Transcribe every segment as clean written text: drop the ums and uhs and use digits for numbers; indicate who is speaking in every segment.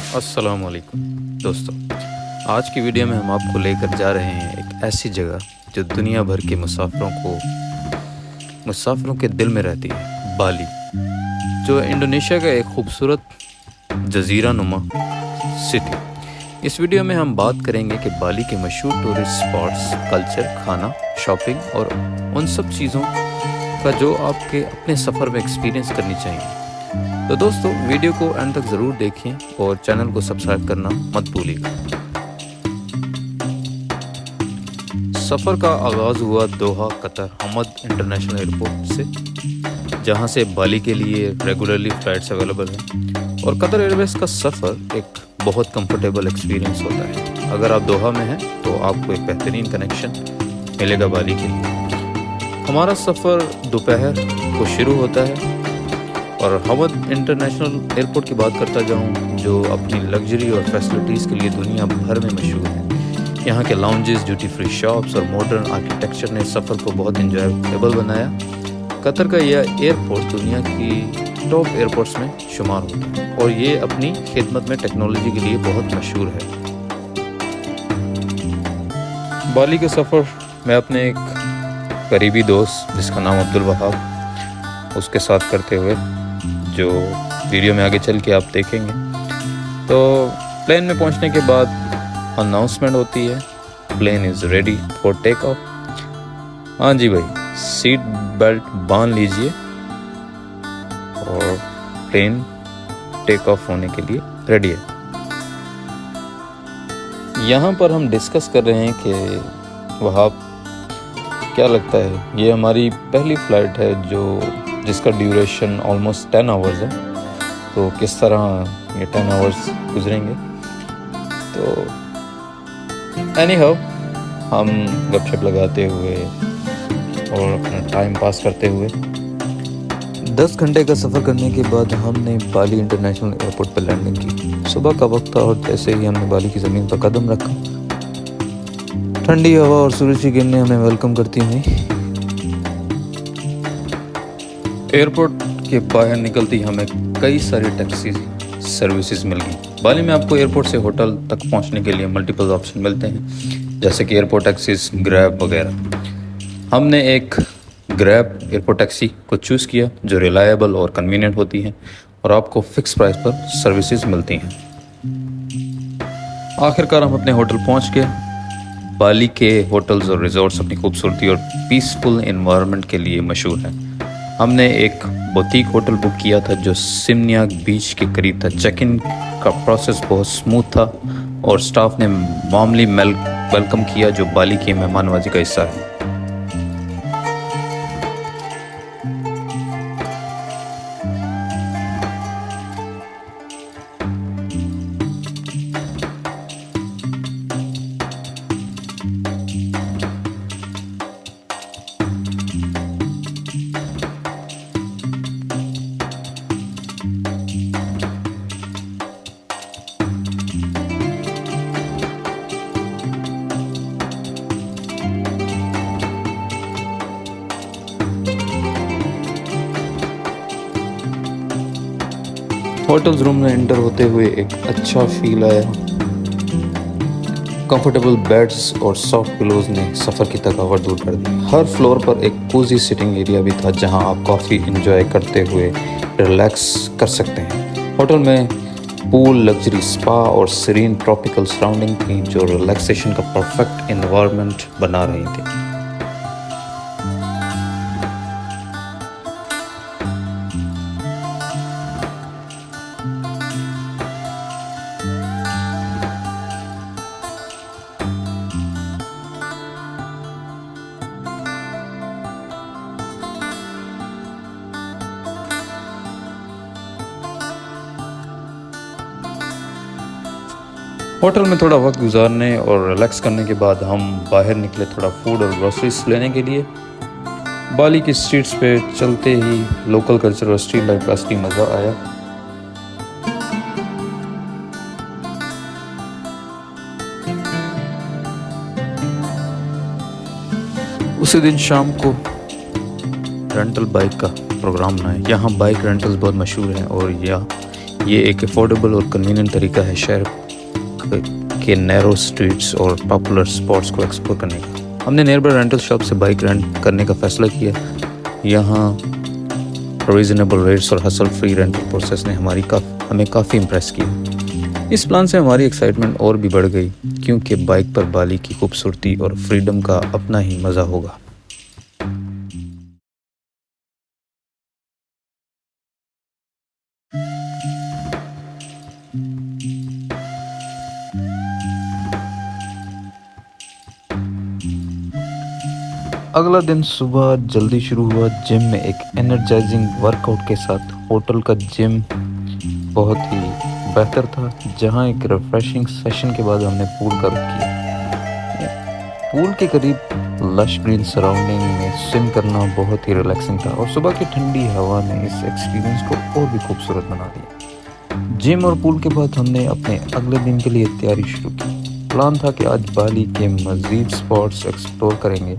Speaker 1: अस्सलाम वालेकुम दोस्तों। आज की वीडियो में हम आपको लेकर जा रहे हैं एक ऐसी जगह जो दुनिया भर के मुसाफिरों के दिल में रहती है, बाली, जो इंडोनेशिया का एक खूबसूरत जजीरा नुमा सिटी। इस वीडियो में हम बात करेंगे कि बाली के मशहूर टूरिस्ट स्पॉट्स, कल्चर, खाना, शॉपिंग और उन सब चीज़ों का जो आपके अपने सफ़र में एक्सपीरियंस करनी चाहिए। तो दोस्तों, वीडियो को एंड तक ज़रूर देखें और चैनल को सब्सक्राइब करना मत भूलिएगा। सफ़र का आगाज़ हुआ Doha Qatar Hamad international airport से, जहां से बाली के लिए रेगुलरली फ़्लाइट्स अवेलेबल हैं। और कतर एयरवेज़ का सफ़र एक बहुत कंफर्टेबल एक्सपीरियंस होता है। अगर आप दोहा में हैं तो आपको एक बेहतरीन कनेक्शन मिलेगा बाली के लिए। हमारा सफ़र दोपहर को शुरू होता है और हमद इंटरनेशनल एयरपोर्ट की बात करता जाऊं, जो अपनी लग्जरी और फैसिलिटीज़ के लिए दुनिया भर में मशहूर है। यहाँ के लाउंजेस, ड्यूटी फ्री शॉप्स और मॉडर्न आर्किटेक्चर ने सफ़र को बहुत इंजॉयबल बनाया। कतर का यह एयरपोर्ट दुनिया की टॉप एयरपोर्ट्स में शुमार होता है और ये अपनी खिदमत में टेक्नोलॉजी के लिए बहुत मशहूर है। बाली के सफ़र मैं अपने एक करीबी दोस्त जिसका नाम अब्दुल वहाब, उसके साथ करते हुए, जो वीडियो में आगे चल के आप देखेंगे। तो प्लेन में पहुंचने के बाद अनाउंसमेंट होती है, plane is ready for take off. हाँ जी भाई, सीट बेल्ट बांध लीजिए और प्लेन टेक ऑफ होने के लिए रेडी है। यहाँ पर हम डिस्कस कर रहे हैं कि वहाब, क्या लगता है, ये हमारी पहली फ़्लाइट है जिसका ड्यूरेशन ऑलमोस्ट 10 आवर्स है, तो किस तरह ये 10 आवर्स गुजरेंगे। तो एनी हाउ, हम गपशप लगाते हुए और अपना टाइम पास करते हुए 10 घंटे का सफ़र करने के बाद हमने बाली इंटरनेशनल एयरपोर्ट पर लैंडिंग की। सुबह का वक्त था और जैसे ही हमने बाली की ज़मीन पर कदम रखा, ठंडी हवा और सूरज की किरणें हमें वेलकम करती हुई एयरपोर्ट के बाहर निकलती हमें कई सारी टैक्सी सर्विसेज मिल गई। बाली में आपको एयरपोर्ट से होटल तक पहुंचने के लिए मल्टीपल ऑप्शन मिलते हैं, जैसे कि एयरपोर्ट टैक्सीज, ग्रैब वगैरह। हमने एक ग्रैब एयरपोर्ट टैक्सी को चूज़ किया जो रिलायबल और कन्वीनियंट होती हैं और आपको फिक्स प्राइस पर सर्विसेज मिलती हैं। आखिरकार हम अपने होटल पहुँच गए। बाली के होटल्स और रिजॉर्ट्स अपनी खूबसूरती और पीसफुल एनवायरनमेंट के लिए मशहूर हैं। हमने एक बुटीक होटल बुक किया था जो सिमनियाक बीच के करीब था। चेक इन का प्रोसेस बहुत स्मूथ था और स्टाफ ने वार्मली वेलकम किया, जो बाली की मेहमानवाजी का हिस्सा है। होटल्स रूम में एंटर होते हुए एक अच्छा फील आया। कंफर्टेबल बेड्स और सॉफ्ट पिलोज ने सफ़र की थकावट दूर कर दी। हर फ्लोर पर एक कोजी सिटिंग एरिया भी था जहां आप कॉफ़ी एंजॉय करते हुए रिलैक्स कर सकते हैं। होटल में पूल, लग्जरी स्पा और सीरीन ट्रॉपिकल सराउंडिंग थी जो रिलैक्सेशन का परफेक्ट एनवायरनमेंट बना रही थी। होटल में थोड़ा वक्त गुजारने और रिलैक्स करने के बाद हम बाहर निकले थोड़ा फूड और ग्रोसरीज लेने के लिए। बाली की स्ट्रीट्स पे चलते ही लोकल कल्चर और स्ट्रीट लाइफ का असली मज़ा आया। उसी दिन शाम को रेंटल बाइक का प्रोग्राम बनाया। यहाँ बाइक रेंटल्स बहुत मशहूर हैं और ये एक अफोर्डेबल और कन्वीनियंट तरीका है शहर के नैरो स्ट्रीट्स और पॉपुलर स्पॉट्स को एक्सप्लोर करने का। हमने नियर बाय रेंटल शॉप से बाइक रेंट करने का फैसला किया। यहाँ रीजनेबल रेट्स और हसल फ्री रेंटल प्रोसेस ने हमें काफ़ी इम्प्रेस किया। इस प्लान से हमारी एक्साइटमेंट और भी बढ़ गई, क्योंकि बाइक पर बाली की खूबसूरती और फ्रीडम का अपना ही मज़ा होगा। अगला दिन सुबह जल्दी शुरू हुआ। जिम में एक एनर्जाइजिंग वर्कआउट के साथ। होटल का जिम बहुत ही बेहतर था, जहां एक रिफ्रेशिंग सेशन के बाद हमने पूल का रुख किया। पूल के करीब लश ग्रीन सराउंडिंग में स्विम करना बहुत ही रिलैक्सिंग था, और सुबह की ठंडी हवा ने इस एक्सपीरियंस को और भी खूबसूरत बना दिया। जिम और पूल के बाद हमने अपने अगले दिन के लिए तैयारी शुरू की। प्लान था कि आज बाली के मज़ीद स्पॉट्स एक्सप्लोर करेंगे।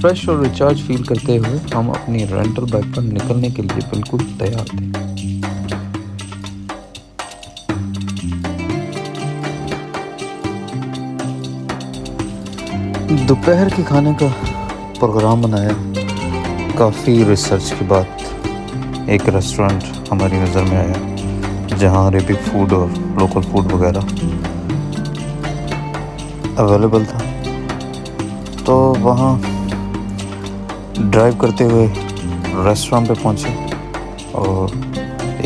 Speaker 1: फ्रेश और रिचार्ज फील करते हुए हम अपनी रेंटल बाइक पर निकलने के लिए बिल्कुल तैयार थे। दोपहर के खाने का प्रोग्राम बनाया। काफ़ी रिसर्च के बाद एक रेस्टोरेंट हमारी नज़र में आया, जहां अरेबिक फूड और लोकल फूड वगैरह अवेलेबल था। तो वहाँ ड्राइव करते हुए रेस्टोरेंट पे पहुँचे और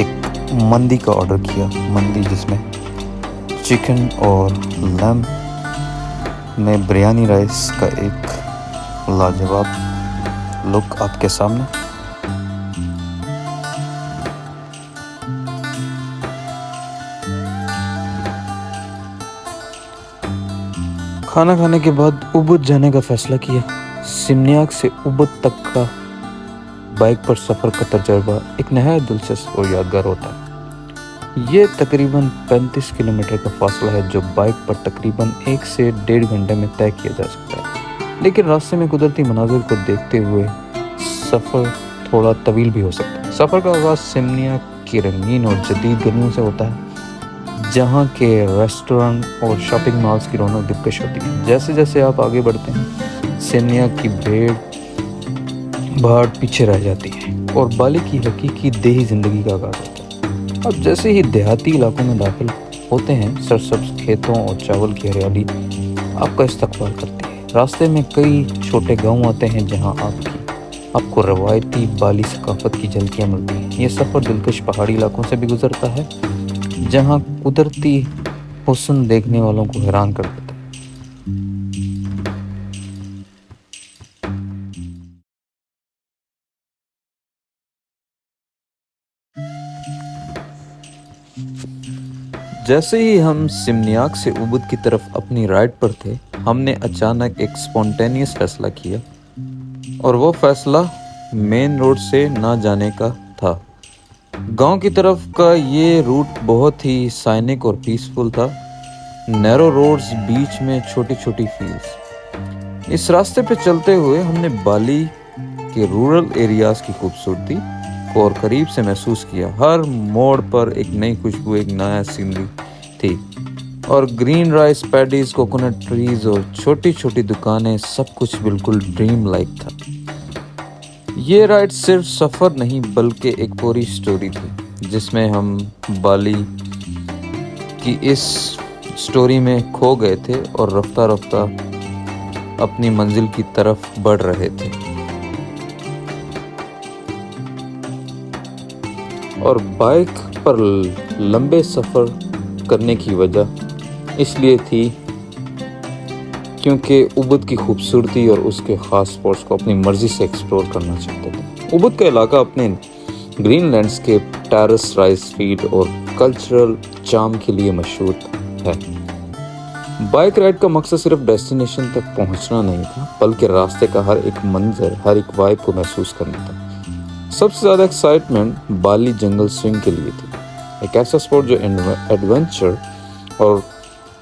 Speaker 1: एक मंदी का ऑर्डर किया। मंदी जिसमें चिकन और लैम्ब में बिरयानी राइस का एक लाजवाब लुक आपके सामने। खाना खाने के बाद उबुद जाने का फैसला किया। सिमनियाक से उबुद तक का बाइक पर सफ़र का तजर्बा एक नहायत दिलचस्प और यादगार होता है। ये तकरीबन 35 किलोमीटर का फासला है, जो बाइक पर तकरीबन 1 से 1.5 घंटे में तय किया जा सकता है। लेकिन रास्ते में कुदरती मनाजिर को देखते हुए सफ़र थोड़ा तवील भी हो सकता है। सफ़र का आगाज़ सिमनियाक की रंगीन और जदीद गलियों से होता है, जहाँ के रेस्टोरेंट और शॉपिंग मॉल्स की रौनक दिलकश होती है। जैसे जैसे आप आगे बढ़ते हैं, सिमनियाक की भीड़ भाड़ पीछे रह जाती है और बाली की हकीकी देही ज़िंदगी का आगाज़ होता है। अब जैसे ही देहाती इलाकों में दाखिल होते हैं, सरसब्ज खेतों और चावल की हरियाली आपका इस्तकबाल करती है। रास्ते में कई छोटे गांव आते हैं, जहां आपको रवायती बाली सकाफत की झलकियाँ मिलती हैं। ये सफ़र दिलकश पहाड़ी इलाकों से भी गुजरता है, जहां कुदरती हुस्न देखने वालों को हैरान कर देता है। जैसे ही हम सिमनियाक से उबुद की तरफ अपनी राइड पर थे, हमने अचानक एक स्पॉन्टेनियस फैसला किया, और वो फैसला मेन रोड से ना जाने का था। गांव की तरफ का ये रूट बहुत ही साइनिक और पीसफुल था। नैरो रोड्स, बीच में छोटी छोटी फील्ड्स। इस रास्ते पे चलते हुए हमने बाली के रूरल एरियाज की खूबसूरती को और करीब से महसूस किया। हर मोड़ पर एक नई खुशबू, एक नया सीनरी थी, और green rice paddies, coconut trees और छोटी छोटी दुकानें, सब कुछ बिल्कुल ड्रीम लाइक था। ये राइड सिर्फ सफ़र नहीं, बल्कि एक पूरी स्टोरी थी, जिसमें हम बाली की इस स्टोरी में खो गए थे और रफ्ता रफ्ता अपनी मंजिल की तरफ बढ़ रहे थे। और बाइक पर लंबे सफ़र करने की वजह इसलिए थी क्योंकि उबुद की खूबसूरती और उसके ख़ास स्पॉट्स को अपनी मर्ज़ी से एक्सप्लोर करना चाहते थे। उबुद का इलाका अपने green landscape, terrace rice field और कल्चरल चार्म के लिए मशहूर है। बाइक राइड का मकसद सिर्फ डेस्टिनेशन तक पहुंचना नहीं था, बल्कि रास्ते का हर एक मंजर, हर एक वाइब को महसूस करना था। सबसे ज़्यादा एक्साइटमेंट बाली जंगल स्विंग के लिए थी, एक ऐसा स्पॉट जो एडवेंचर और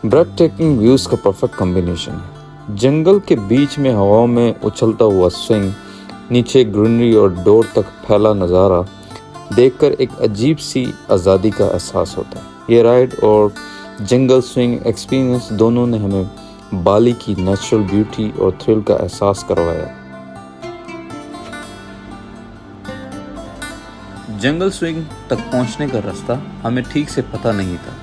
Speaker 1: ब्रेथ टेकिंग व्यूज़ का परफेक्ट कॉम्बिनेशन है। जंगल के बीच में हवाओं में उछलता हुआ स्विंग, नीचे ग्रीनरी और डोर तक फैला नज़ारा, देखकर एक अजीब सी आज़ादी का एहसास होता है। ये राइड और जंगल स्विंग एक्सपीरियंस दोनों ने हमें बाली की नेचुरल ब्यूटी और थ्रिल का एहसास करवाया। जंगल स्विंग तक पहुंचने का रास्ता हमें ठीक से पता नहीं था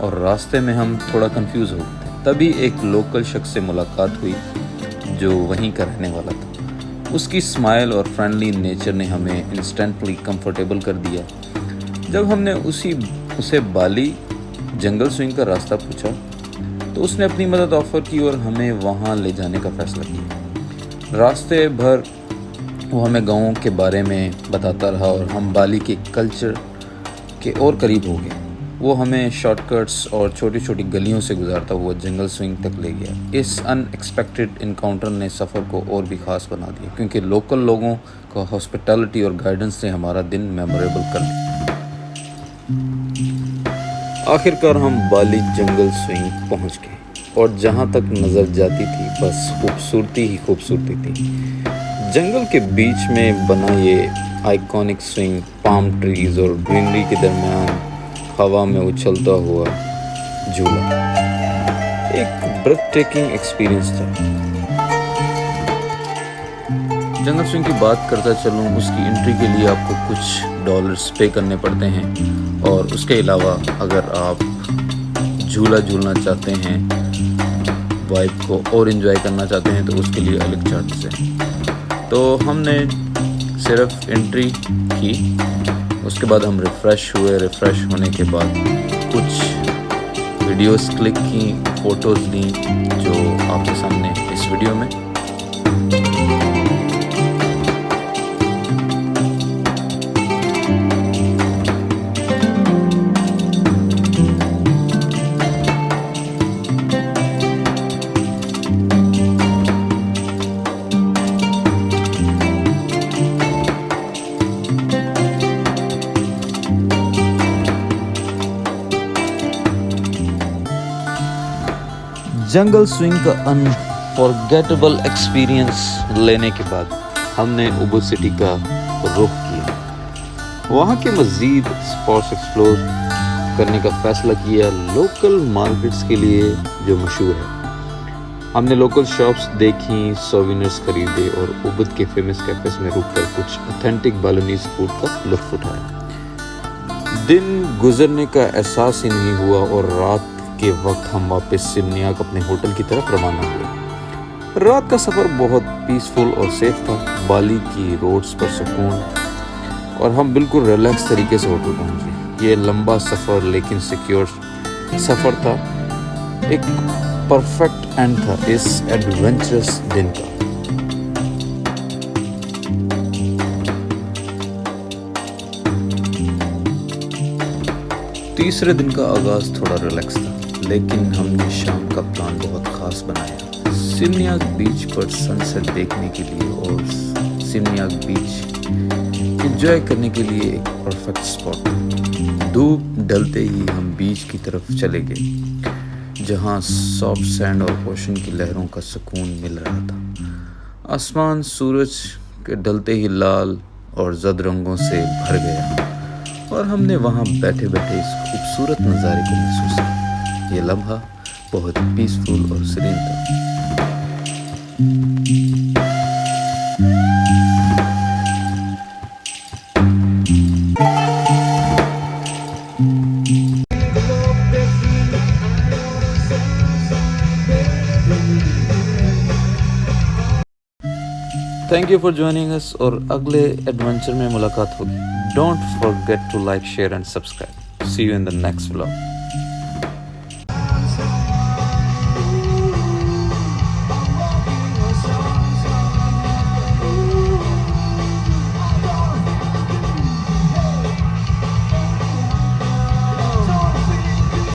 Speaker 1: और रास्ते में हम थोड़ा कंफ्यूज हो गए थे। तभी एक लोकल शख्स से मुलाकात हुई जो वहीं का रहने वाला था। उसकी स्माइल और फ्रेंडली नेचर ने हमें इंस्टेंटली कंफर्टेबल कर दिया। जब हमने उसे बाली जंगल स्विंग का रास्ता पूछा तो उसने अपनी मदद ऑफर की और हमें वहाँ ले जाने का फैसला किया। रास्ते भर वो हमें गाँवों के बारे में बताता रहा और हम बाली के कल्चर के और करीब हो गए। वो हमें शॉर्टकट्स और छोटी छोटी गलियों से गुजारता हुआ जंगल स्विंग तक ले गया। इस अनएक्सपेक्टेड इनकाउंटर ने सफ़र को और भी ख़ास बना दिया क्योंकि लोकल लोगों का हॉस्पिटैलिटी और गाइडेंस ने हमारा दिन मेमोरेबल कर दिया। आखिरकार हम बाली जंगल स्विंग पहुंच गए और जहां तक नज़र जाती थी बस खूबसूरती ही खूबसूरती थी। जंगल के बीच में बना ये आइकॉनिक स्विंग पाम ट्रीज और ग्रीनरी के दरमियान हवा में उछलता हुआ झूला एक ब्रेथ टेकिंग एक्सपीरियंस था। जंगल स्विंग की बात करता चलूँ, उसकी एंट्री के लिए आपको कुछ डॉलर्स पे करने पड़ते हैं और उसके अलावा अगर आप झूला झूलना चाहते हैं, वाइब को और एंजॉय करना चाहते हैं तो उसके लिए अलग चार्जेस हैं। तो हमने सिर्फ एंट्री की, उसके बाद हम रिफ़्रेश हुए। रिफ़्रेश होने के बाद कुछ वीडियोस क्लिक की, फ़ोटोज़ ली जो आपके सामने इस वीडियो में। जंगल स्विंग का अनफॉरगेटेबल एक्सपीरियंस लेने के बाद हमने उबुड सिटी का रुख किया। वहाँ के मज़ीद स्पॉट्स एक्सप्लोर करने का फ़ैसला किया, लोकल मार्केट्स के लिए जो मशहूर है। हमने लोकल शॉप्स देखी, सोवेनिर्स खरीदे और उबुड के फेमस कैफ़ेज़ में रुककर कुछ ऑथेंटिक बालिनीज़ फूड का लुत्फ़ उठाया। दिन गुजरने का एहसास ही नहीं हुआ और रात के वक्त हम वापस सिमनियाक अपने होटल की तरफ रवाना हुए। रात का सफ़र बहुत पीसफुल और सेफ था। बाली की रोड्स पर सुकून और हम बिल्कुल रिलैक्स तरीके से होटल पहुंचे। ये लंबा सफ़र लेकिन सिक्योर सफ़र था, एक परफेक्ट एंड था इस एडवेंचरस दिन का। तीसरे दिन का आगाज़ थोड़ा रिलैक्स था लेकिन हमने शाम का प्लान बहुत ख़ास बनाया। सिमनियाक बीच पर सनसेट देखने के लिए और सिमनियाक बीच एंजॉय करने के लिए एक परफेक्ट स्पॉट। धूप ढलते ही हम बीच की तरफ चले गए जहां सॉफ्ट सैंड और ओशन की लहरों का सुकून मिल रहा था। आसमान सूरज के ढलते ही लाल और जद रंगों से भर गया और हमने वहां बैठे बैठे इस खूबसूरत नज़ारे को महसूस किया। ये लम्हा बहुत पीसफुल और सीरीन था। Thank you for joining us और अगले एडवेंचर में मुलाकात होगी। Don't forget to like, share and subscribe. See you in the next vlog.